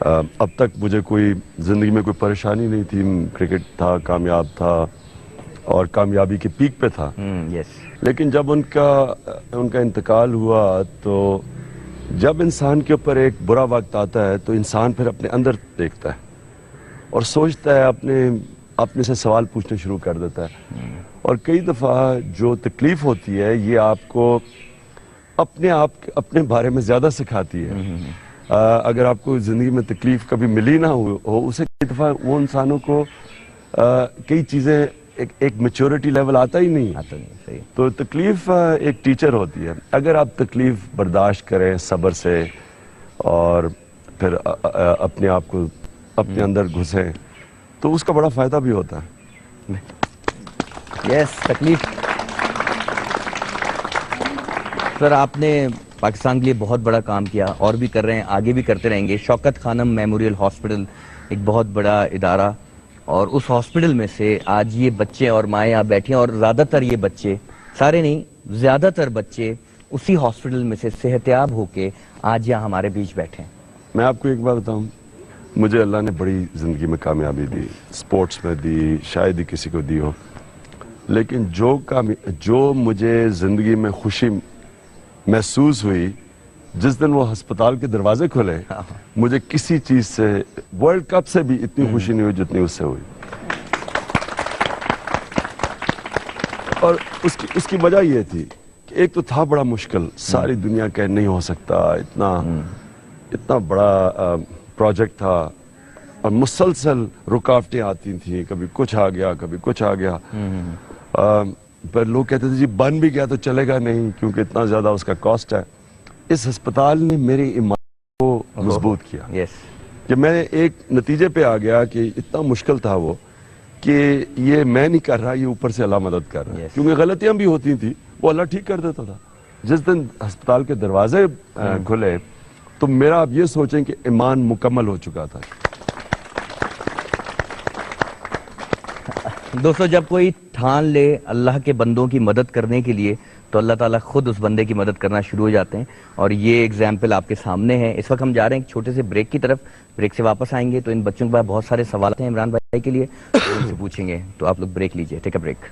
اب تک مجھے کوئی زندگی میں کوئی پریشانی نہیں تھی. کرکٹ تھا, کامیاب تھا اور کامیابی کے پیک پہ تھا. لیکن جب ان کا انتقال ہوا تو جب انسان کے اوپر ایک برا وقت آتا ہے تو انسان پھر اپنے اندر دیکھتا ہے اور سوچتا ہے, اپنے سے سوال پوچھنا شروع کر دیتا ہے. اور کئی دفعہ جو تکلیف ہوتی ہے یہ آپ کو اپنے بارے میں زیادہ سکھاتی ہے. اگر آپ کو زندگی میں تکلیف کبھی ملی نہ ہو, اسے کئی دفعہ وہ انسانوں کو کئی چیزیں ایک میچورٹی لیول آتا ہی نہیں. تو تکلیف ایک ٹیچر ہوتی ہے. اگر آپ تکلیف برداشت کریں صبر سے اور پھر اپنے آپ کو اپنے اندر گھسیں تو اس کا بڑا فائدہ بھی ہوتا ہے. تکلیف. سر آپ نے پاکستان کے لیے بہت بڑا کام کیا اور بھی کر رہے ہیں, آگے بھی کرتے رہیں گے. شوکت خانم میموریل ہاسپٹل ایک بہت بڑا ادارہ, اور اس ہاسپٹل میں سے آج یہ بچے اور مائیں یہاں بیٹھے ہیں, اور زیادہ تر یہ بچے, سارے نہیں, زیادہ تر بچے اسی ہاسپٹل میں سے صحتیاب ہو کے آج یہاں ہمارے بیچ بیٹھے ہیں. میں آپ کو ایک بات بتاؤں, مجھے اللہ نے بڑی زندگی میں کامیابی دی, سپورٹس میں دی, شاید ہی کسی کو دی ہو, لیکن جو مجھے زندگی میں خوشی محسوس ہوئی جس دن وہ ہسپتال کے دروازے کھلے, مجھے کسی چیز سے, ورلڈ کپ سے بھی اتنی خوشی نہیں ہوئی جتنی اس سے ہوئی. اور اس کی وجہ یہ تھی کہ ایک تو تھا بڑا مشکل, ساری دنیا کا نہیں ہو سکتا, اتنا بڑا پروجیکٹ تھا اور مسلسل رکاوٹیں آتی تھیں, کبھی کچھ آ گیا کبھی کچھ آ گیا. پر لوگ کہتے تھے جی بن بھی گیا تو چلے گا نہیں کیونکہ اتنا زیادہ اس کا کاسٹ ہے. اس ہسپتال نے میرے ایمان کو مضبوط کیا کہ میں ایک نتیجے پہ آ گیا کہ اتنا مشکل تھا وہ کہ یہ میں نہیں کر رہا, یہ اوپر سے اللہ مدد کر رہا ہے. کیونکہ غلطیاں بھی ہوتی تھیں, وہ اللہ ٹھیک کر دیتا تھا. جس دن ہسپتال کے دروازے کھلے تو میرا آپ یہ سوچیں کہ ایمان مکمل ہو چکا تھا. دوستو, جب کوئی ٹھان لے اللہ کے بندوں کی مدد کرنے کے لیے تو اللہ تعالیٰ خود اس بندے کی مدد کرنا شروع ہو جاتے ہیں, اور یہ ایگزامپل آپ کے سامنے ہے. اس وقت ہم جا رہے ہیں ایک چھوٹے سے بریک کی طرف. بریک سے واپس آئیں گے تو ان بچوں کے پاس بہت سارے سوالات ہیں عمران بھائی کے لیے, ان سے پوچھیں گے. تو آپ لوگ بریک لیجئے, ٹیک اے بریک.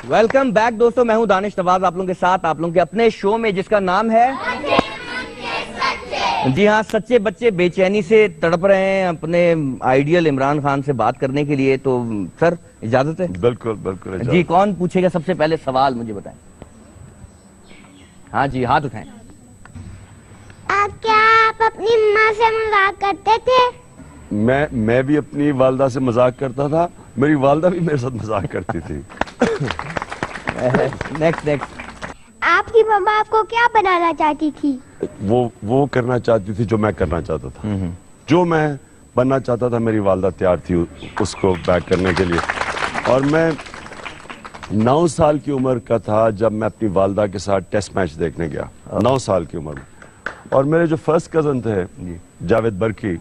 ویلکم بیک دوستو, میں ہوں دانش نواز آپ لوگوں کے ساتھ, آپ لوگوں کے اپنے شو میں جس کا نام ہے جی ہاں, سچے بچے بے چینی سے تڑپ رہے ہیں اپنے آئیڈیل عمران خان سے بات کرنے کے لیے. تو سر اجازت ہے؟ بالکل بالکل. جی, کون پوچھے گا سب سے پہلے سوال, مجھے بتائیں. ہاں جی, ہاتھ اٹھائیں. کیا آپ اپنی ماں سے مذاق کرتے تھے؟ میں بھی اپنی والدہ سے مذاق کرتا تھا, میری والدہ بھی میرے ساتھ مذاق کرتی تھی. نیکسٹ. آپ کی ماما آپ کو کیا بنانا چاہتی تھی؟ وہ کرنا چاہتی تھی جو میں کرنا چاہتا تھا. جو میں بننا چاہتا تھا میری والدہ تیار تھی اس کو بیک کرنے کے لیے. اور میں 9 سال کی عمر کا تھا جب میں اپنی والدہ کے ساتھ ٹیسٹ میچ دیکھنے گیا, 9 سال کی عمر میں. اور میرے جو فرسٹ کزن تھے جاوید برکی,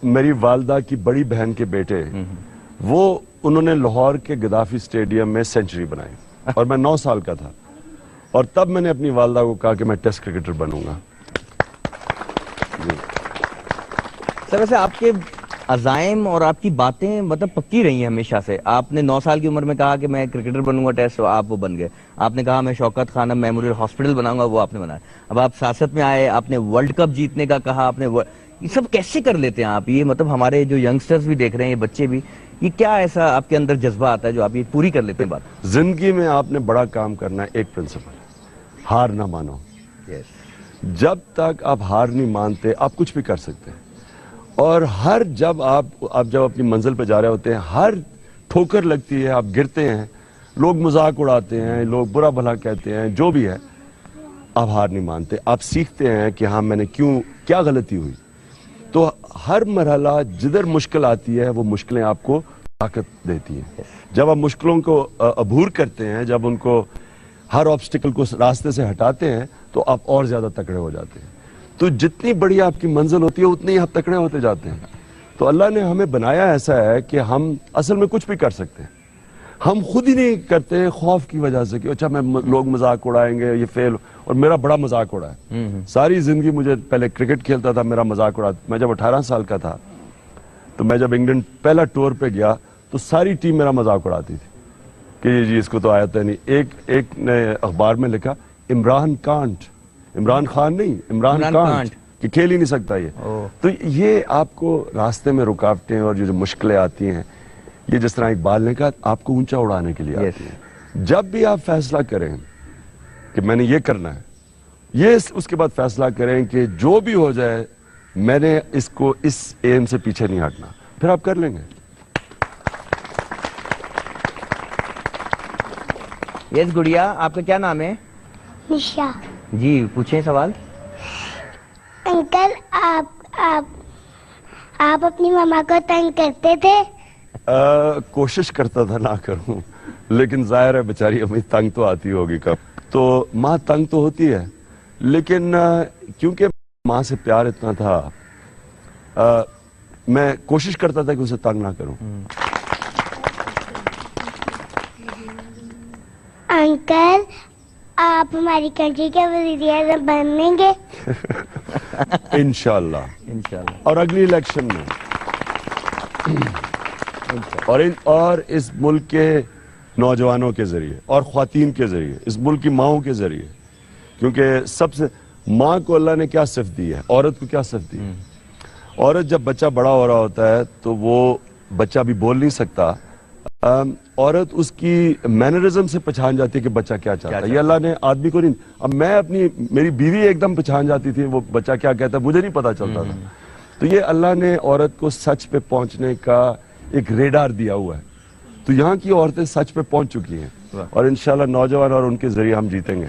میری والدہ کی بڑی بہن کے بیٹے, انہوں نے لاہور کے گدافی اسٹیڈیم میں سینچری بنائی اور میں 9 سال کا تھا. اور تب میں نے اپنی والدہ کو کہا کہ میں ٹیسٹ کرکٹر بنوں گا. سر ویسے آپ کے عزائم اور آپ کی باتیں مطلب پکی رہی ہیں ہمیشہ سے. آپ نے 9 سال کی عمر میں کہا کہ میں کرکٹر بنوں گا ٹیسٹ, آپ وہ بن گئے. آپ نے کہا میں شوکت خانم میموریل ہاسپٹل بناؤں گا, وہ آپ نے بنایا. اب آپ سیاست میں آئے, آپ نے ورلڈ کپ جیتنے کا کہا, آپ نے یہ سب کیسے کر لیتے ہیں آپ؟ یہ مطلب ہمارے جو ینگسٹرز بھی دیکھ رہے ہیں, یہ بچے بھی, یہ کیا ایسا آپ کے اندر جذبہ آتا ہے جو آپ یہ پوری کر لیتے ہیں بات؟ زندگی میں آپ نے بڑا کام کرنا ہے, ایک پرنسپل, ہار نہ مانو. جب تک آپ ہار نہیں مانتے آپ کچھ بھی کر سکتے ہیں. اور جب آپ اپنی منزل پہ جا رہے ہوتے ہیں, ہر ٹھوکر لگتی ہے, آپ گرتے ہیں, لوگ مذاق اڑاتے ہیں, لوگ برا بھلا کہتے ہیں, جو بھی ہے, آپ ہار نہیں مانتے. آپ سیکھتے ہیں کہ ہاں میں نے کیا غلطی ہوئی. تو ہر مرحلہ جدھر مشکل آتی ہے وہ مشکلیں آپ کو طاقت دیتی ہیں. جب آپ مشکلوں کو عبور کرتے ہیں, جب ان کو ہر آبسٹیکل کو راستے سے ہٹاتے ہیں تو آپ اور زیادہ تکڑے ہو جاتے ہیں. تو جتنی بڑی آپ کی منزل ہوتی ہے اتنی آپ تکڑے ہوتے جاتے ہیں. تو اللہ نے ہمیں بنایا ایسا ہے کہ ہم اصل میں کچھ بھی کر سکتے ہیں. ہم خود ہی نہیں کرتے خوف کی وجہ سے کہ اچھا لوگ مذاق اڑائیں گے یہ فیل. اور میرا بڑا مذاق اڑا ہے ساری زندگی. مجھے پہلے کرکٹ کھیلتا تھا, میرا مذاق اڑا. میں جب 18 سال کا تھا تو میں جب انگلینڈ پہلا ٹور پہ گیا تو ساری ٹیم میرا مذاق اڑاتی تھی کہ جی اس کو تو آتا نہیں. ایک نے اخبار میں لکھا عمران کانٹ, عمران خان نہیں, عمران کانٹ, کہ کھیل ہی نہیں سکتا یہ. تو یہ آپ کو راستے میں رکاوٹیں اور جو مشکلیں آتی ہیں, یہ جس طرح اقبال نے کہا آپ کو اونچا اڑانے کے لیے آتی ہیں. جب بھی آپ فیصلہ کریں کہ میں نے یہ کرنا ہے, یہ اس کے بعد فیصلہ کریں کہ جو بھی ہو جائے میں نے اس ایم سے پیچھے نہیں ہٹنا, پھر آپ کر لیں گے. یس گڑیا, آپ کا کیا نام ہے؟ نشا. جی پوچھیں سوال. انکل آپ اپنی ماما کو تنگ کرتے تھے؟ کوشش کرتا تھا نہ کروں, لیکن ظاہر ہے بیچاری امی تنگ تو آتی ہوگی کب. تو ماں تنگ تو ہوتی ہے, لیکن کیونکہ ماں سے پیار اتنا تھا میں کوشش کرتا تھا کہ اسے تنگ نہ کروں. انکل آپ ہماری کنٹری کے وزیر اعظم بنیں گے؟ انشاءاللہ, انشاءاللہ. اور اگلی الیکشن میں اور اس ملک کے نوجوانوں کے ذریعے اور خواتین کے ذریعے, اس ملک کی ماؤں کے ذریعے, کیونکہ سب سے ماں کو اللہ نے کیا صفت دی ہے, عورت کو کیا صفت دی ہے. عورت جب بچہ بڑا ہو رہا ہوتا ہے تو وہ بچہ بھی بول نہیں سکتا, عورت اس کی مینرزم سے پہچان جاتی ہے کہ بچہ کیا چاہتا ہے. یہ اللہ نے آدمی کو نہیں. اب میری بیوی ایک دم پہچان جاتی تھی وہ بچہ کیا کہتا ہے, مجھے نہیں پتا چلتا تھا. تو یہ اللہ نے عورت کو سچ پہ پہنچنے کا ایک ریڈار دیا ہوا ہے. تو یہاں کی عورتیں سچ پہ پہنچ چکی ہیں اور انشاءاللہ نوجوان اور ان کے ذریعے ہم جیتیں گے.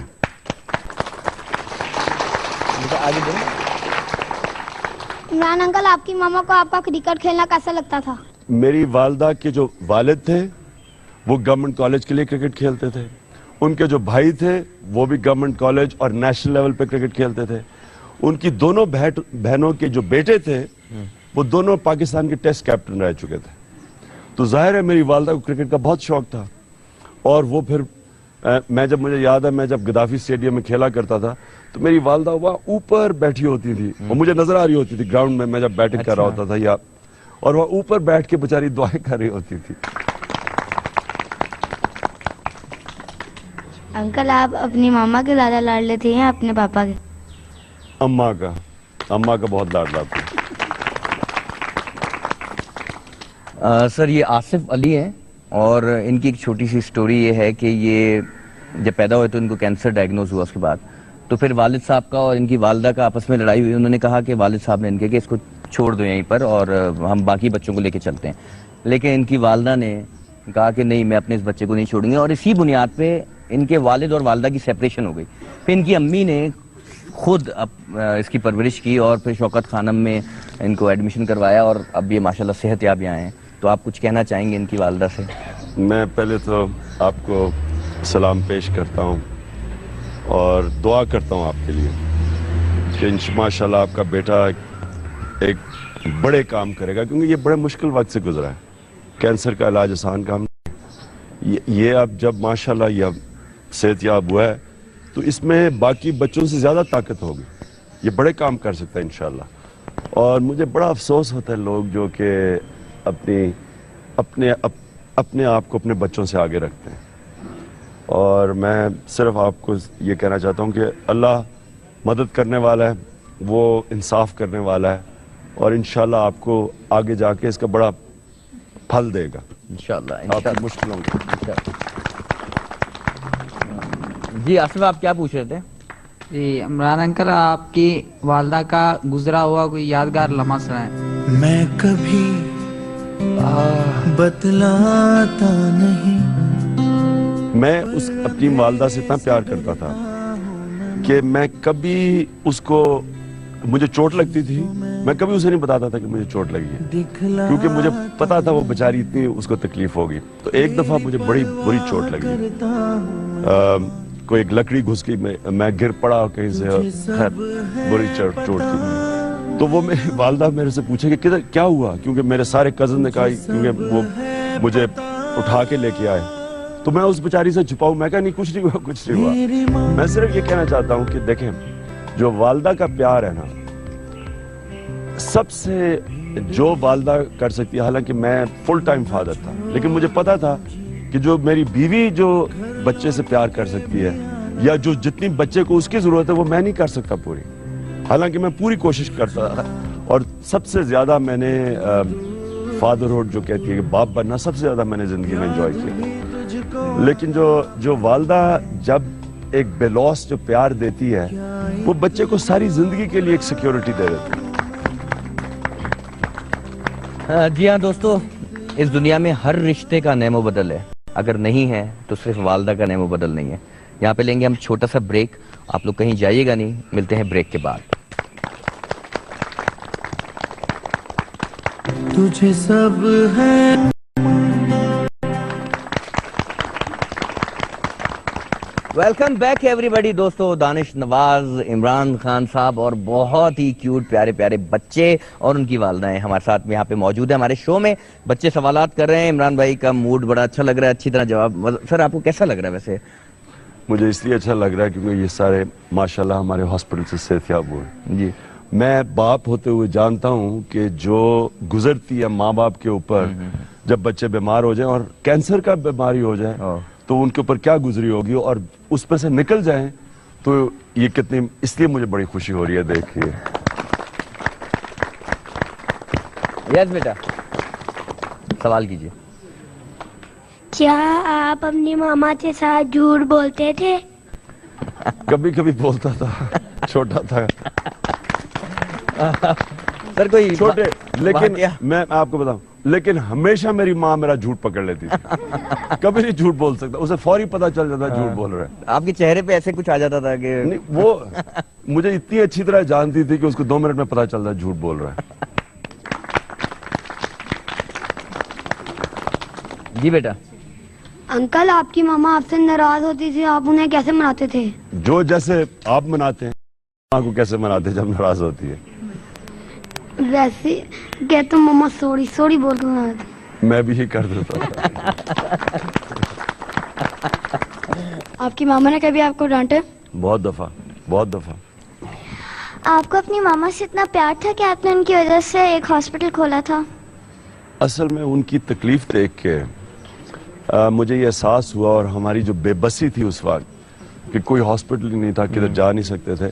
عمران انکل, آپ کی ماما کو آپ کا کرکٹ کھیلنا کیسا لگتا تھا؟ میری والدہ کے جو والد تھے وہ گورنمنٹ کالج کے لیے کرکٹ کھیلتے تھے, ان کے جو بھائی تھے وہ بھی گورنمنٹ کالج اور نیشنل لیول پہ کرکٹ کھیلتے تھے. ان کی دونوں بہنوں کے جو بیٹے تھے وہ دونوں پاکستان کے ٹیسٹ کیپٹن رہ چکے تھے. تو ظاہر ہے میری والدہ کو کرکٹ کا بہت شوق تھا. اور وہ پھر مجھے یاد ہے میں جب گدافی اسٹیڈیم میں کھیلا کرتا تھا تو میری والدہ وہاں اوپر بیٹھی ہوتی تھی اور مجھے نظر آ رہی ہوتی تھی گراؤنڈ میں جب بیٹنگ کر رہا ہوتا تھا, اور وہ اوپر بیٹھ کے بیچاری دعائیں کر رہی ہوتی تھی. انکل, آپ اپنی ماما کے زیادہ لاڈ لیتے ہیں اپنے پاپا کے؟ اماں کا بہت لاڈ لاتی ہے. سر یہ آصف علی ہیں اور ان کی ایک چھوٹی سی سٹوری یہ ہے کہ یہ جب پیدا ہوئے تو ان کو کینسر ڈائگنوز ہوا. اس کے بعد تو پھر والد صاحب کا اور ان کی والدہ کا آپس میں لڑائی ہوئی. انہوں نے کہا کہ والد صاحب نے ان کے کہ اس کو چھوڑ دو یہیں پر اور ہم باقی بچوں کو لے کے چلتے ہیں. لیکن ان کی والدہ نے کہا کہ نہیں, میں اپنے اس بچے کو نہیں چھوڑوں گی. اور اسی بنیاد پہ ان کے والد اور والدہ کی سیپریشن ہو گئی. پھر ان کی امی نے خود اس کی پرورش کی اور پھر شوکت خانم میں ان کو ایڈمیشن کروایا اور اب یہ ماشاءاللہ صحت یاب آئے ہیں. تو آپ کچھ کہنا چاہیں گے ان کی والدہ سے؟ میں پہلے تو آپ کو سلام پیش کرتا ہوں اور دعا کرتا ہوں آپ کے لیے کہ ماشاءاللہ آپ کا بیٹا ایک بڑے کام کرے گا, کیونکہ یہ بڑے مشکل وقت سے گزرا ہے. کینسر کا علاج آسان کام نہیں. یہ اب جب ماشاءاللہ یہ صحت یاب ہوا ہے تو اس میں باقی بچوں سے زیادہ طاقت ہوگی. یہ بڑے کام کر سکتا ہے انشاءاللہ. اور مجھے بڑا افسوس ہوتا ہے لوگ جو کہ اپنے آپ کو اپنے بچوں سے آگے رکھتے ہیں. اور میں صرف آپ کو یہ کہنا چاہتا ہوں کہ اللہ مدد کرنے والا ہے, وہ انصاف کرنے والا ہے اور انشاءاللہ آپ کو آگے جا کے اس کا بڑا پھل دے گا انشاءاللہ. آپ کی مشکلوں کو. جی آصف, آپ کیا پوچھ رہے تھے؟ جی عمران انکل, آپ کی والدہ کا گزرا ہوا کوئی یادگار لمحہ سنائیں. میں کبھی بتلاتا نہیں. میں اپنی والدہ سے اتنا پیار کرتا تھا کہ میں کبھی اس کو, مجھے چوٹ لگتی تھی, میں کبھی اسے نہیں بتاتا تھا کہ مجھے چوٹ لگی ہے, کیونکہ مجھے پتا تھا وہ بیچاری اتنی اس کو تکلیف ہوگی. تو ایک دفعہ مجھے بڑی بری چوٹ لگی, کوئی ایک لکڑی گھس گئی, میں گر پڑا کہیں سے, بری چوٹ تھی. تو وہ میری والدہ میرے سے پوچھے کہ کدھر کیا ہوا, کیونکہ میرے سارے کزن نے کہا, کیونکہ وہ مجھے اٹھا کے لے کے آئے تو میں اس بیچاری سے چھپاؤں, میں کہا نہیں کچھ نہیں ہوا, کچھ نہیں ہوا. میں صرف یہ کہنا چاہتا ہوں کہ دیکھیں جو والدہ کا پیار ہے نا, سب سے جو والدہ کر سکتی ہے, حالانکہ میں فل ٹائم فادر تھا لیکن مجھے پتا تھا کہ جو میری بیوی جو بچے سے پیار کر سکتی ہے یا جو جتنی بچے کو اس کی ضرورت ہے وہ میں نہیں کر سکتا پوری, حالانکہ میں پوری کوشش کرتا تھا. اور سب سے زیادہ میں نے فادرہڈ جو کہتی ہے کہ باپ بننا, سب سے زیادہ میں نے زندگی میں انجوائے کیا. لیکن جو والدہ جب ایک بے لوث جو پیار دیتی ہے وہ بچے کو ساری زندگی کے لیے ایک سیکیورٹی دے دیتی ہے. جی ہاں دوستو, اس دنیا میں ہر رشتے کا نعم و بدل ہے, اگر نہیں ہے تو صرف والدہ کا نعم و بدل نہیں ہے. یہاں پہ لیں گے ہم چھوٹا سا بریک, آپ لوگ کہیں جائیے گا نہیں, ملتے ہیں بریک کے بعد. تجھے سب ہے. ویلکم بیک ایوری بڈی. دوستو, دانش نواز, عمران خان صاحب اور بہت ہی کیوٹ پیارے پیارے بچے اور ان کی والدہیں ہمارے ساتھ میں یہاں پہ موجود ہیں ہمارے شو میں. بچے سوالات کر رہے ہیں, عمران بھائی کا موڈ بڑا اچھا لگ رہا ہے, اچھی طرح جواب. سر آپ کو کیسا لگ رہا ہے ویسے؟ مجھے اس لیے اچھا لگ رہا ہے کیونکہ یہ سارے ماشاءاللہ ہمارے ہاسپٹل سے صحت یاب ہوئے. جی, میں باپ ہوتے ہوئے جانتا ہوں کہ جو گزرتی ہے ماں باپ کے اوپر جب بچے بیمار ہو جائیں اور کینسر کا بیماری ہو جائے تو ان کے اوپر کیا گزری ہوگی, اور اس پر سے نکل جائیں تو یہ کتنی, اس لیے مجھے بڑی خوشی ہو رہی ہے دیکھ کے. یس بیٹا, سوال کیجیے. کیا آپ اپنی ماما کے ساتھ جھوٹ بولتے تھے؟ کبھی کبھی بولتا تھا, چھوٹا تھا. سر کوئی چھوٹے, لیکن میں آپ کو بتاؤں, لیکن ہمیشہ میری ماں میرا جھوٹ پکڑ لیتی تھی. کبھی نہیں جھوٹ بول سکتا, اسے فوری پتا چل جاتا جھوٹ بول رہا ہے. آپ کے چہرے پہ ایسے کچھ آ جاتا تھا کہ وہ مجھے اتنی اچھی طرح جانتی تھی کہ اس کو 2 منٹ میں پتا چلتا جھوٹ بول رہا ہے. جی بیٹا. انکل, آپ کی ماما آپ سے ناراض ہوتی تھی, آپ انہیں کیسے مناتے تھے؟ جو جیسے آپ مناتے ہیں, ماں کو کیسے مناتے ہیں جب ناراض ہوتی ہے. ویسے کہتے ماما سوری سوری بول کے مناتے. میں بھی ہی کر دیتا تھا. آپ کی ماما نے کبھی آپ کو ڈانٹے؟ بہت دفعہ, بہت دفعہ. آپ کو اپنی ماما سے اتنا پیار تھا کہ آپ نے ان کی وجہ سے ایک ہاسپٹل کھولا تھا؟ اصل میں ان کی تکلیف دیکھ کے مجھے یہ احساس ہوا, اور ہماری جو بے بسی تھی اس وقت کہ کوئی ہاسپٹل ہی نہیں تھا, کدھر جا نہیں سکتے تھے,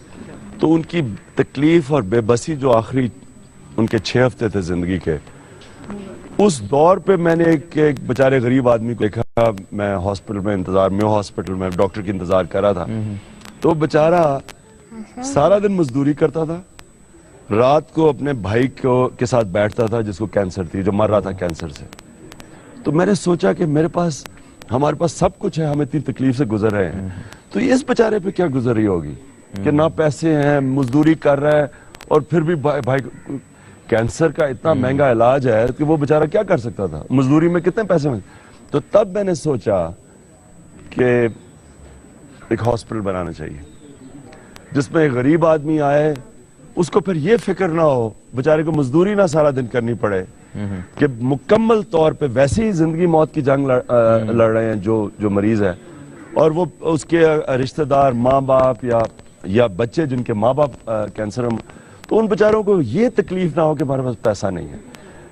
تو ان کی تکلیف اور بے بسی جو آخری ان کے 6 ہفتے تھے زندگی کے, اس دور پہ میں نے ایک بیچارے غریب آدمی کو دیکھا. میں ہاسپٹل میں انتظار, میو ہاسپٹل میں ڈاکٹر کی انتظار کر رہا تھا, تو بیچارہ سارا دن مزدوری کرتا تھا, رات کو اپنے بھائی کے ساتھ بیٹھتا تھا جس کو کینسر تھی, جو مر رہا تھا کینسر سے. تو میں نے سوچا کہ ہمارے پاس سب کچھ ہے, ہم اتنی تکلیف سے گزر رہے ہیں, تو اس بیچارے پہ کیا گزر رہی ہوگی کہ نہ پیسے ہیں, مزدوری کر رہا ہے, اور پھر بھی بھائی کینسر کا اتنا مہنگا علاج ہے کہ وہ بیچارہ کیا کر سکتا تھا, مزدوری میں کتنے پیسے میں. تو تب میں نے سوچا کہ ایک ہاسپٹل بنانا چاہیے جس میں ایک غریب آدمی آئے, اس کو پھر یہ فکر نہ ہو, بیچارے کو مزدوری نہ سارا دن کرنی پڑے, کہ مکمل طور پہ ویسے ہی زندگی موت کی جنگ لڑ رہے ہیں جو مریض ہے, اور وہ اس کے رشتہ دار, ماں باپ یا بچے جن کے ماں باپ کینسر, تو ان بیچاروں کو یہ تکلیف نہ ہو کہ ہمارے پاس پیسہ نہیں ہے.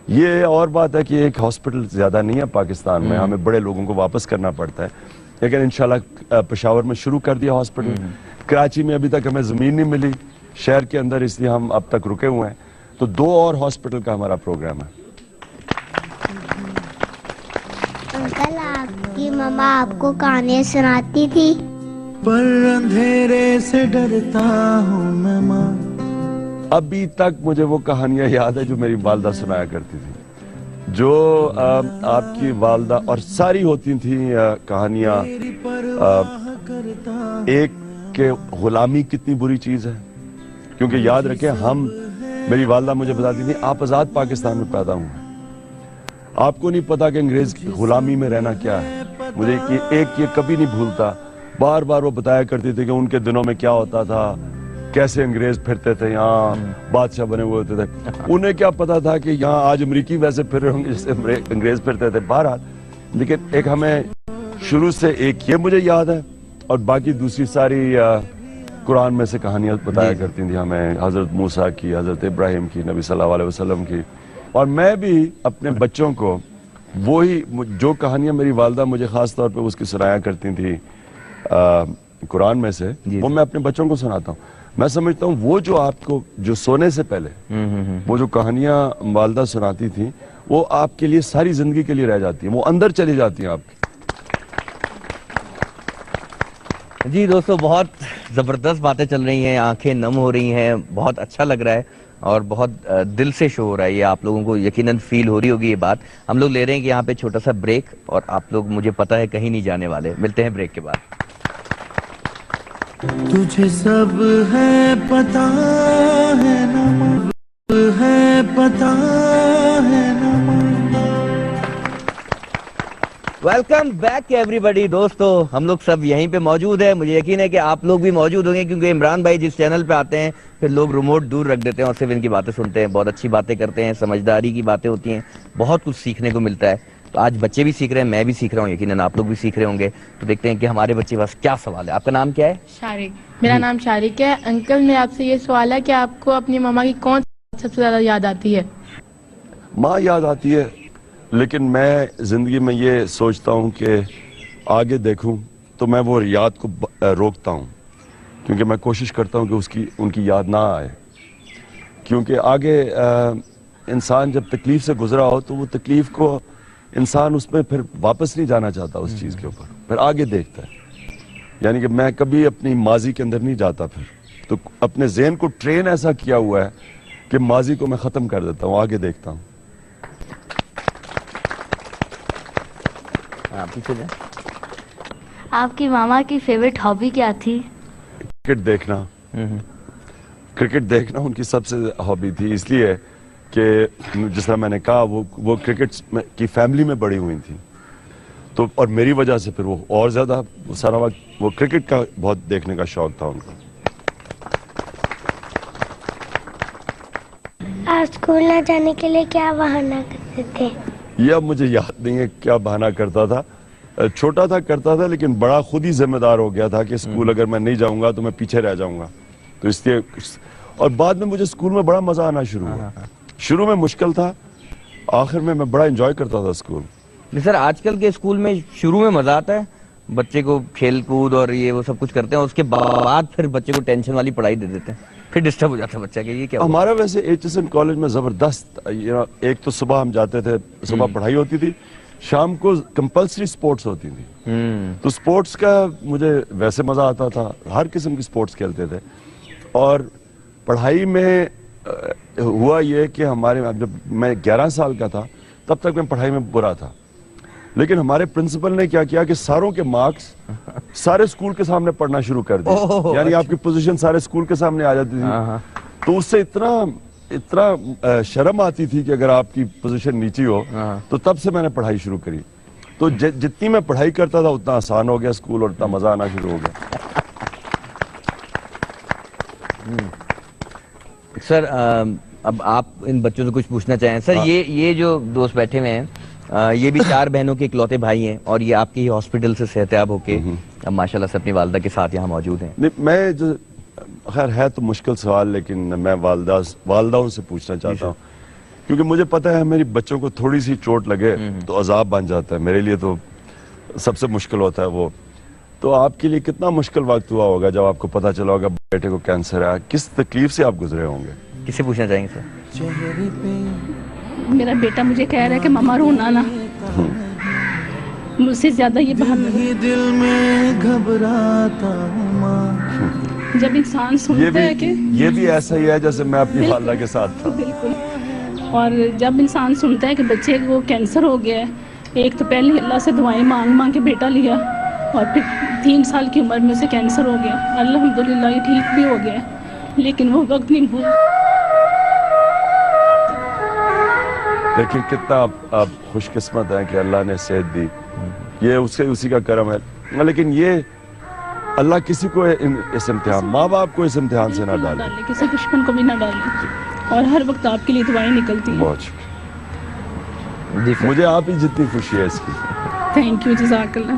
یہ اور بات ہے کہ ایک ہاسپٹل زیادہ نہیں ہے پاکستان میں, ہمیں بڑے لوگوں کو واپس کرنا پڑتا ہے, لیکن انشاءاللہ پشاور میں شروع کر دیا ہاسپٹل. کراچی میں ابھی تک ہمیں زمین نہیں ملی شہر کے اندر, اس لیے ہم اب تک رکے ہوئے ہیں, تو 2 اور ہاسپٹل کا ہمارا پروگرام ہے. انکل, آپ کی ماما آپ کو کہانیاں سناتی تھی؟ پر اندھیرے سے ڈرتا ہوں میں ماں. ابھی تک مجھے وہ کہانیاں یاد ہے جو میری والدہ سنایا کرتی تھی, جو آپ کی والدہ, اور ساری ہوتی تھیں کہانیاں ایک کہ غلامی کتنی بری چیز ہے. کیونکہ یاد رکھیں, میری والدہ مجھے بتاتی تھی آپ آزاد پاکستان میں پیدا ہوئے, آپ کو نہیں پتا کہ انگریز غلامی میں رہنا کیا ہے. مجھے ایک یہ کبھی نہیں بھولتا, بار بار وہ بتایا کرتی تھی کہ ان کے دنوں میں کیا ہوتا تھا, کیسے انگریز پھرتے تھے یہاں, بادشاہ بنے ہوئے ہوتے تھے. انہیں کیا پتا تھا کہ یہاں آج امریکی ویسے پھر رہے ہوں گے جیسے انگریز پھرتے تھے. بہرحال, لیکن ایک ہمیں شروع سے ایک یہ مجھے یاد ہے اور باقی دوسری ساری قرآن میں سے کہانیاں بتایا کرتی تھیں ہمیں، حضرت موسیٰ کی، حضرت ابراہیم کی، نبی صلی اللہ علیہ وسلم کی. اور میں بھی اپنے بچوں کو وہی جو کہانیاں میری والدہ مجھے خاص طور پہ اس کی سنایا کرتی تھی قرآن میں سے، وہ میں اپنے بچوں کو سناتا ہوں. میں سمجھتا ہوں وہ جو آپ کو جو سونے سے پہلے وہ جو کہانیاں والدہ سناتی تھیں وہ آپ کے لیے ساری زندگی کے لیے رہ جاتی ہیں، وہ اندر چلی جاتی ہیں آپ کی. جی دوستو، بہت زبردست باتیں چل رہی ہیں، آنکھیں نم ہو رہی ہیں، بہت اچھا لگ رہا ہے اور بہت دل سے شو ہو رہا ہے. یہ آپ لوگوں کو یقیناً فیل ہو رہی ہوگی یہ بات. ہم لوگ لے رہے ہیں کہ یہاں پہ چھوٹا سا بریک، اور آپ لوگ مجھے پتا ہے کہیں نہیں جانے والے. ملتے ہیں بریک کے بعد. تجھے سب ہے پتا ہے نا، ہے پتا ہے نا. ویلکم بیک ایوری بڈی. دوستو، ہم لوگ سب یہیں پہ موجود ہیں. مجھے یقین ہے کہ آپ لوگ بھی موجود ہوں گے، کیونکہ عمران بھائی جس چینل پہ آتے ہیں پھر لوگ ریموٹ دور رکھ دیتے ہیں اور صرف ان کی باتیں سنتے ہیں. بہت اچھی باتیں کرتے ہیں، سمجھداری کی باتیں ہوتی ہیں، بہت کچھ سیکھنے کو ملتا ہے. تو آج بچے بھی سیکھ رہے ہیں، میں بھی سیکھ رہا ہوں، یقیناً آپ لوگ بھی سیکھ رہے ہوں گے. تو دیکھتے ہیں کہ ہمارے بچے کے پاس کیا سوال ہے. آپ کا نام کیا ہے؟ شارق. میرا نام شارق ہے. انکل، میں آپ سے یہ سوال ہے کہ آپ کو اپنی ماما کی کون سب سے زیادہ یاد آتی ہے؟ ماں یاد آتی ہے، لیکن میں زندگی میں یہ سوچتا ہوں کہ آگے دیکھوں تو میں وہ یاد کو روکتا ہوں، کیونکہ میں کوشش کرتا ہوں کہ ان کی یاد نہ آئے. کیونکہ آگے انسان جب تکلیف سے گزرا ہو تو وہ تکلیف کو انسان اس میں پھر واپس نہیں جانا چاہتا اس چیز کے اوپر، پھر آگے دیکھتا ہے. یعنی کہ میں کبھی اپنی ماضی کے اندر نہیں جاتا، پھر تو اپنے ذہن کو ٹرین ایسا کیا ہوا ہے کہ ماضی کو میں ختم کر دیتا ہوں، آگے دیکھتا ہوں. آپ کی ماما کی فیوریٹ ہابی کیا تھی؟ کرکٹ دیکھنا. کرکٹ دیکھنا ان کی سب سے ہابی تھی، اس لیے کہ جس طرح میں نے کہا وہ کرکٹ کی فیملی میں بڑی ہوئی تھی، تو اور میری وجہ سے پھر وہ اور زیادہ سارا وقت وہ کرکٹ کا بہت دیکھنے کا شوق تھا ان کو. آپ اسکول نہ جانے کے لیے کیا بہانا کرتے تھے؟ یہ اب مجھے یاد نہیں ہے کیا بہانہ کرتا تھا. چھوٹا تھا کرتا تھا، لیکن بڑا خود ہی ذمہ دار ہو گیا تھا کہ اسکول اگر میں نہیں جاؤں گا تو میں پیچھے رہ جاؤں گا. تو اس لیے اور بعد میں مجھے اسکول میں بڑا مزہ آنا شروع ہوا. شروع میں مشکل تھا، آخر میں بڑا انجوائے کرتا تھا اسکول. سر، آج کل کے اسکول میں شروع میں مزہ آتا ہے، بچے کو کھیل کود اور یہ وہ سب کچھ کرتے ہیں، اس کے بعد پھر بچے کو ٹینشن والی پڑھائی دے دیتے ہیں، پھر ڈسٹرب ہو جاتا ہے بچہ کہ یہ کیا. ہمارا ویسے ایچ ایس این کالج میں زبردست، ایک تو صبح ہم جاتے تھے، صبح پڑھائی ہوتی تھی، شام کو کمپلسری سپورٹس ہوتی تھی. تو سپورٹس کا مجھے ویسے مزہ آتا تھا، ہر قسم کی سپورٹس کھیلتے تھے. اور پڑھائی میں ہوا یہ کہ ہمارے جب میں 11 سال کا تھا تب تک میں پڑھائی میں برا تھا، لیکن ہمارے پرنسپل نے کیا کیا کہ ساروں کے مارکس سارے اسکول کے سامنے پڑھنا شروع کر دیا. یعنی آپ کی پوزیشن سارے اسکول کے سامنے آ جاتی تھی. تو اس سے اتنا شرم آتی تھی کہ اگر آپ کی پوزیشن نیچی ہو. تو تب سے میں نے پڑھائی شروع کری. تو جتنی میں پڑھائی کرتا تھا اتنا آسان ہو گیا اسکول اور اتنا مزہ آنا شروع ہو گیا. سر، اب آپ ان بچوں سے کچھ پوچھنا چاہیں. سر، یہ جو دوست بیٹھے ہوئے ہیں یہ بھی 4 بہنوں کے اکلوتے بھائی ہیں، اور یہ آپ کی ہاسپٹل سے صحتیاب ہو کے اب ماشاءاللہ سے اپنی والدہ کے ساتھ یہاں موجود ہیں. میں خیر ہے تو مشکل سوال، لیکن میں والداؤں سے پوچھنا چاہتا ہوں، کیونکہ مجھے پتا ہے میری بچوں کو تھوڑی سی چوٹ لگے تو عذاب بن جاتا ہے. میرے لیے تو سب سے مشکل ہوتا ہے وہ. تو آپ کے لیے کتنا مشکل وقت ہوا ہوگا جب آپ کو پتا چلا ہوگا بیٹے کو کینسر ہے؟ کس تکلیف سے آپ گزرے ہوں گے؟ کسے پوچھنا چاہیں گے سر؟ میرا بیٹا مجھے کہہ رہا ہے کہ ماما رونا نا، مجھ سے زیادہ یہ بہانا. دل میں گھبراتا ہوں جب انسان سنتا ہے کہ یہ بھی ایسا ہی ہے جیسے میں اپنی والدہ کے ساتھ تھا. بالکل. اور جب انسان سنتا ہے کہ بچے کو کینسر ہو گیا ہے، ایک تو پہلے اللہ سے دعائیں مانگ کے بیٹا لیا، اور پھر 3 سال کی عمر میں سے کینسر ہو گیا. الحمدللہ یہ ٹھیک بھی ہو گیا، لیکن وہ وقت نہیں بھول. دیکھیں کتنا آپ خوش قسمت ہیں کہ اللہ نے صحت دی، یہ اسی کا کرم ہے. لیکن یہ اللہ کسی کو اس امتحان، ماں باپ کو اس امتحان سے نہ ڈالے، کسی دشمن کو بھی نہ ڈالے، اور ہر وقت آپ کے لیے دعائیں نکلتی ہیں. بہت شکریہ. مجھے آپ ہی جتنی خوشی ہے اس کی. تھینک یو، جزاک اللہ.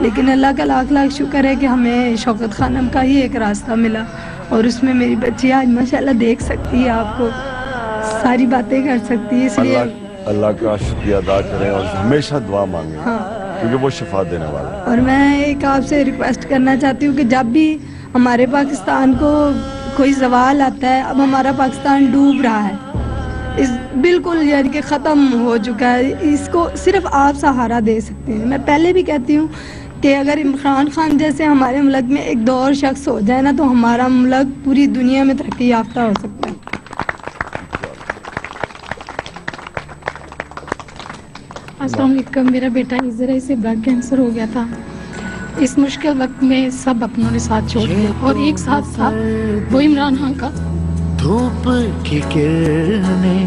لیکن اللہ کا لاکھ لاکھ شکر ہے کہ ہمیں شوکت خانم کا ہی ایک راستہ ملا اور اس میں میری بچی آج ماشاءاللہ دیکھ سکتی ہے آپ کو, ساری باتیں کر سکتی ہے. اس لیے اللہ کا شکریہ ادا کریں اور ہمیشہ دعا مانگیں کیونکہ وہ شفا دینے والا ہے. اور میں ایک آپ سے ریکویسٹ کرنا چاہتی ہوں کہ جب بھی ہمارے پاکستان کو کوئی زوال آتا ہے, اب ہمارا پاکستان ڈوب رہا ہے, بالکل یعنی کہ ختم ہو چکا ہے, اس کو صرف آپ سہارا دے سکتے ہیں. میں پہلے بھی کہتی ہوں کہ اگر عمران خان جیسے ہمارے ملک میں ایک دو اور شخص ہو جائے نا تو ہمارا ملک پوری دنیا میں ترقی یافتہ ہو سکتا ہے. السلام علیکم. میرا بیٹا ذرا اسے بلڈ کینسر ہو گیا تھا. اس مشکل وقت میں سب اپنوں نے ساتھ چھوڑ دیا اور ایک ساتھ تھا وہ عمران خان کا. دھوپ کی کرنیں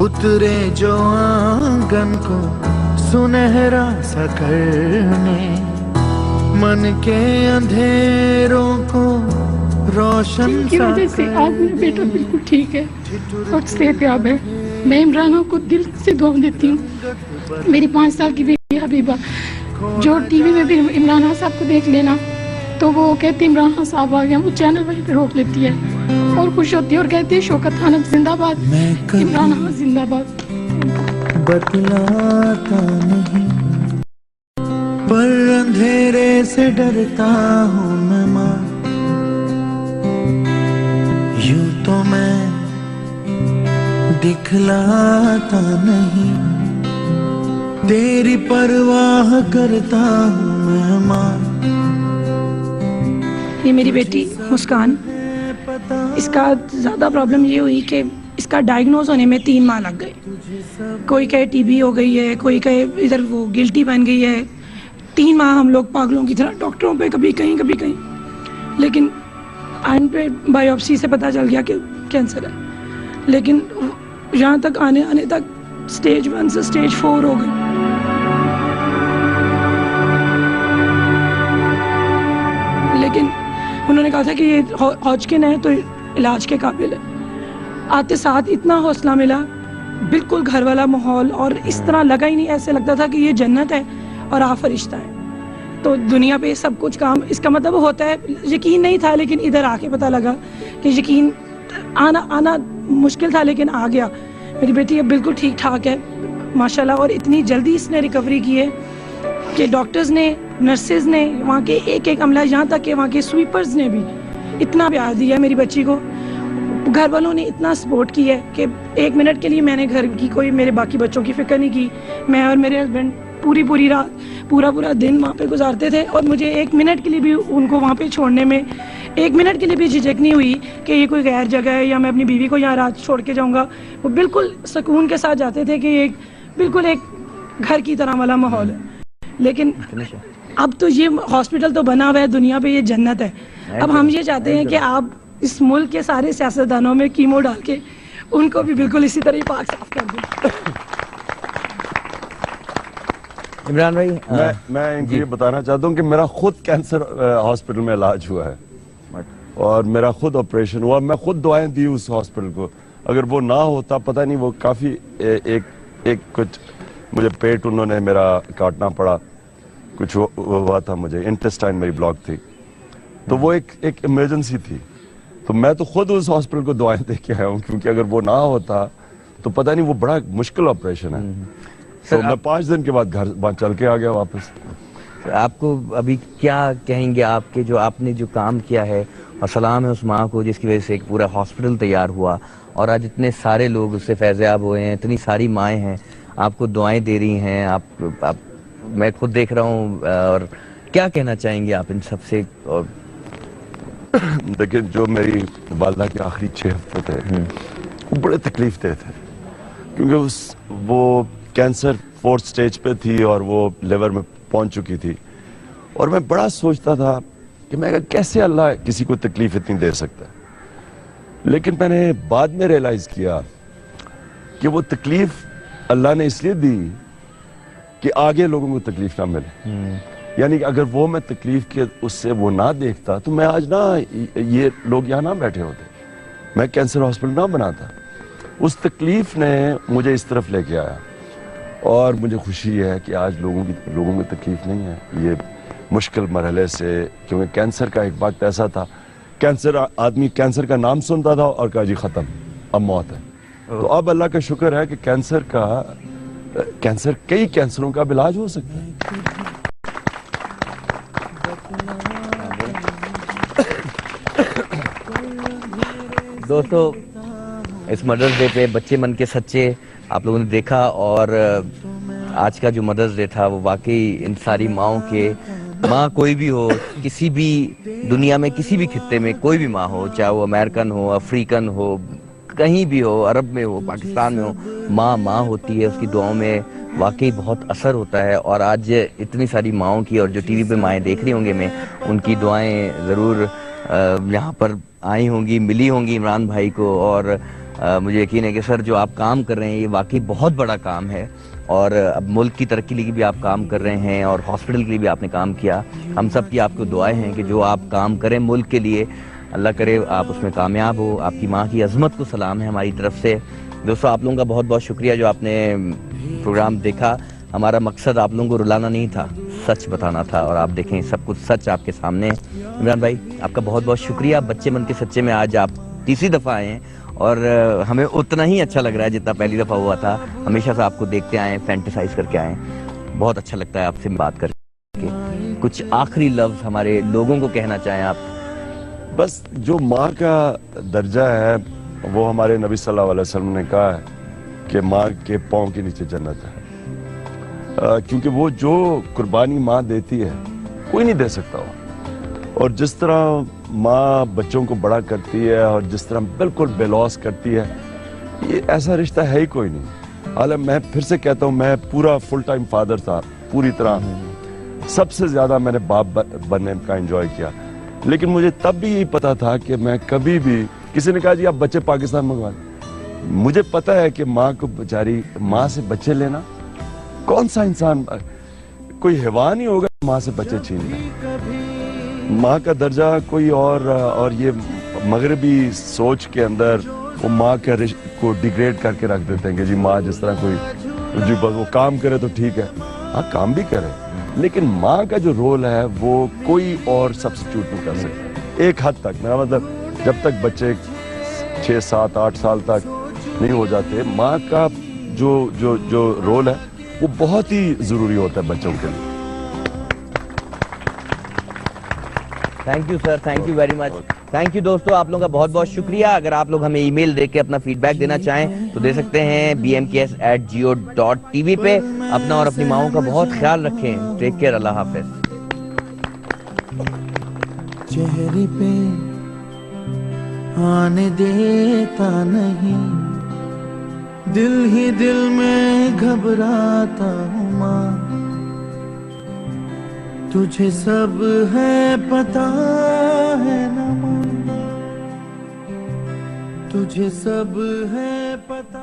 اترے جو آنگن کو سنہرا سا کرنے, من کے اندھیروں کو روشن کی سا وجہ سے آج میرا بیٹا بالکل ٹھیک ہے اور صحت یاب ہے. میں عمران کو دل سے دعا دیتی ہوں. میری 5 سال کی بیٹی حبیبہ جو ٹی وی میں بھی عمران خان صاحب کو دیکھ لینا تو وہ کہتی عمران خان صاحب آ گیا, وہ چینل وہیں پہ روک لیتی ہے اور خوش ہوتی ہے اور کہتی ہے شوکت خانم زندہ باد, عمران خان زندہ باد. بتلاتا نہیں پر اندھیرے سے ڈرتا ہوں میں ماں, یوں تو میں دکھلاتا نہیں, تیری پرواہ کرتا ہوں میں ماں. یہ میری بیٹی مسکان, اس کا زیادہ پرابلم یہ ہوئی کہ اس کا ڈائیگنوز ہونے میں 3 ماہ لگ گئے. کوئی کہے ٹی بی ہو گئی ہے, کوئی کہے ادھر وہ گلٹی بن گئی ہے. 3 ماہ ہم لوگ پاگلوں کی طرح ڈاکٹروں پہ کبھی کہیں, لیکن آئن پہ بایوپسی سے پتہ چل گیا کہ کینسر ہے. لیکن یہاں تک آنے تک سٹیج 1 سے سٹیج 4 ہو گئی. لیکن انہوں نے کہا تھا کہ یہ ہاجکن ہے تو علاج کے قابل ہے. آتے ساتھ اتنا حوصلہ ملا, بالکل گھر والا ماحول, اور اس طرح لگا ہی نہیں, ایسے لگتا تھا کہ یہ جنت ہے اور آپ فرشتہ ہے. تو دنیا پہ سب کچھ کام, اس کا مطلب ہوتا ہے یقین نہیں تھا, لیکن ادھر آ کے پتہ لگا کہ یقین آنا مشکل تھا لیکن آ گیا. میری بیٹی اب بالکل ٹھیک ٹھاک ہے ماشاءاللہ, اور اتنی جلدی اس نے ریکوری کی ہے کہ ڈاکٹرز نے, نرسز نے, وہاں کے ایک عملہ, یہاں تک کہ وہاں کے سویپرز نے بھی اتنا پیار دیا میری بچی کو. گھر والوں نے اتنا سپورٹ کی ہے کہ 1 منٹ کے لیے میں نے گھر کی کوئی میرے باقی بچوں کی فکر نہیں کی. میں اور میرے ہسبینڈ پوری رات پورا دن وہاں پہ گزارتے تھے, اور مجھے 1 منٹ کے لیے بھی ان کو وہاں پہ چھوڑنے میں 1 منٹ کے لیے بھی جھجک نہیں ہوئی کہ یہ کوئی غیر جگہ ہے یا میں اپنی بیوی کو یہاں رات چھوڑ کے جاؤں گا. وہ بالکل سکون کے ساتھ جاتے تھے کہ بالکل ایک گھر کی طرح والا ماحول ہے. لیکن اب تو یہ ہاسپٹل تو بنا ہوا ہے, دنیا پہ یہ جنت ہے. اب ہم یہ چاہتے ہیں کہ آپ اس ملک کے سارے سیاستدانوں میں کیمو ڈال کے ان کو بھی بالکل اسی طرح پاک صاف کر دیں. عمران بھائی, میں ان کو یہ بتانا چاہتا ہوں کہ میرا خود کینسر ہاسپٹل میں علاج ہوا ہے اور میرا خود آپریشن ہوا. میں خود دعائیں دی اس ہاسپٹل کو. اگر وہ نہ ہوتا, پتہ نہیں, وہ کافی ایک کچھ مجھے پیٹ انہوں نے میرا کاٹنا پڑا, کچھ ہوا تھا مجھے, انٹسٹائن میری بلاک تھی, تو وہ ایک ایمرجنسی تھی. تو میں تو خود اس ہاسپٹل کو دعائیں دے کے آیا ہوں, کیونکہ اگر وہ نہ ہوتا تو پتہ نہیں, وہ بڑا مشکل آپریشن ہے. تو میں 5 دن کے بعد گھر چل کے آ گیا واپس. آپ کو ابھی کیا کہیں گے آپ کے جو آپ نے جو کام کیا ہے, اور سلام ہے اس ماں کو جس کی وجہ سے ایک پورا ہاسپٹل تیار ہوا اور آج اتنے سارے لوگ اس سے فیضیاب ہوئے ہیں, اتنی ساری مائیں ہیں آپ کو دعائیں دے رہی ہیں. آپ میں خود دیکھ رہا ہوں, اور کیا کہنا چاہیں گے آپ ان سب سے؟ اور دیکھیں, جو میری والدہ کے آخری 6 ہفتے تھے وہ بڑے تکلیف دہ تھے, کیونکہ وہ کینسر 4th سٹیج پہ تھی اور وہ لیور میں پہنچ چکی تھی. اور میں بڑا سوچتا تھا کہ میں کیسے اللہ کسی کو تکلیف اتنی دے سکتا ہے. لیکن میں نے بعد میں ریئلائز کیا کہ وہ تکلیف اللہ نے اس لیے دی کہ آگے لوگوں کو تکلیف نہ ملے. یعنی کہ اگر وہ میں تکلیف کے اس سے وہ نہ دیکھتا تو میں آج نہ یہ لوگ یہاں نہ بیٹھے ہوتے, میں کینسر ہاسپٹل نہ بناتا. اس تکلیف نے مجھے اس طرف لے کے آیا. اور مجھے خوشی ہے کہ آج لوگوں کی تکلیف نہیں ہے یہ مشکل مرحلے سے، کیونکہ کینسر کا ایک وقت ایسا تھا، آدمی کینسر کا نام سنتا تھا اور کہا جی ختم، اب موت ہے. تو اب اللہ کا شکر ہے کہ کئی کینسروں کا علاج ہو سکتا ہے. دوستو، اس مدرس ڈے پہ بچے من کے سچے آپ لوگوں نے دیکھا، اور آج کا جو مدرس ڈے تھا وہ واقعی ان ساری ماؤں کے، ماں کوئی بھی ہو، کسی بھی دنیا میں کسی بھی خطے میں کوئی بھی ماں ہو، چاہے وہ امریکن ہو، افریقن ہو، کہیں بھی ہو، عرب میں ہو، پاکستان میں ہو، ماں ہوتی ہے. اس کی دعاؤں میں واقعی بہت اثر ہوتا ہے. اور آج اتنی ساری ماؤں کی، اور جو ٹی وی پہ مائیں دیکھ رہی ہوں گے میں، ان کی دعائیں ضرور یہاں پر آئی ہوں گی، ملی ہوں گی عمران بھائی کو. اور مجھے یقین ہے کہ سر جو آپ کام کر رہے ہیں یہ واقعی بہت بڑا کام ہے، اور اب ملک کی ترقی کے لیے بھی آپ کام کر رہے ہیں، اور ہاسپٹل کے لیے بھی آپ نے کام کیا. ہم سب کی آپ کو دعائیں ہیں کہ جو آپ کام کریں ملک کے لیے، اللہ کرے آپ اس میں کامیاب ہو. آپ کی ماں کی عظمت کو سلام ہے ہماری طرف سے. دوستو، آپ لوگوں کا بہت بہت شکریہ جو آپ نے پروگرام دیکھا. ہمارا مقصد آپ لوگوں کو رلانا نہیں تھا، سچ بتانا تھا، اور آپ دیکھیں سب کچھ سچ آپ کے سامنے ہے. عمران بھائی، آپ کا بہت بہت شکریہ. بچے من کے سچے میں آج آپ تیسری دفعہ آئے ہیں، اور ہمیں اتنا ہی اچھا لگ رہا ہے جتنا پہلی دفعہ ہوا تھا. ہمیشہ سے آپ کو دیکھتے آئے ہیں، فینٹیسائز کر کے آئے ہیں. بہت اچھا لگتا ہے آپ سے بات کر کے. کچھ آخری لفظ ہمارے لوگوں کو کہنا چاہیں آپ؟ بس جو ماں کا درجہ ہے وہ ہمارے نبی صلی اللہ علیہ وسلم نے کہا ہے کہ ماں کے پاؤں کے نیچے جنت ہے. کیونکہ وہ جو قربانی ماں دیتی ہے کوئی نہیں دے سکتا وہ. اور جس طرح ماں بچوں کو بڑا کرتی ہے اور جس طرح بالکل بے لوث کرتی ہے، یہ ایسا رشتہ ہے ہی کوئی نہیں. حالانکہ میں پھر سے کہتا ہوں، میں پورا فل ٹائم فادر تھا، پوری طرح سب سے زیادہ میں نے باپ بننے کا انجوائے کیا. لیکن مجھے تب بھی یہی پتا تھا کہ میں کبھی بھی، کسی نے کہا جی آپ بچے پاکستان منگوا لیں، مجھے پتا ہے کہ ماں کو بیچاری، ماں سے بچے لینا، کون سا انسان، کوئی حیوان ہی ہوگا ماں سے بچے چھین لیں. ماں کا درجہ کوئی اور یہ مغربی سوچ کے اندر وہ ماں کو ڈیگریڈ کر کے رکھ دیتے ہیں کہ جی ماں جس طرح کوئی، جی بس وہ کام کرے تو ٹھیک ہے. ہاں کام بھی کرے، لیکن ماں کا جو رول ہے وہ کوئی اور سبسٹیوٹ نہیں کر سکتا. ایک حد تک، میرا مطلب جب تک بچے 6 7 8 سال تک نہیں ہو جاتے، ماں کا جو رول ہے وہ بہت ہی ضروری ہوتا ہے بچوں کے لیے. Thank you sir, thank you very much. Thank you دوستو، آپ لوگوں کا بہت بہت شکریہ. اگر آپ لوگ ہمیں ای میل دے کے اپنا فیڈ بیک دینا چاہیں تو دے سکتے ہیں bmks@geo.tv پہ. اپنا اور اپنی ماؤں کا بہت خیال رکھیں. Take care. اللہ حافظ. چہرے پہ آنے دیتا نہیں، دل ہی دل میں گھبراتا ہوں ماں. تجھے سب ہے پتا ہے نا ماں، تجھے سب ہے پتا.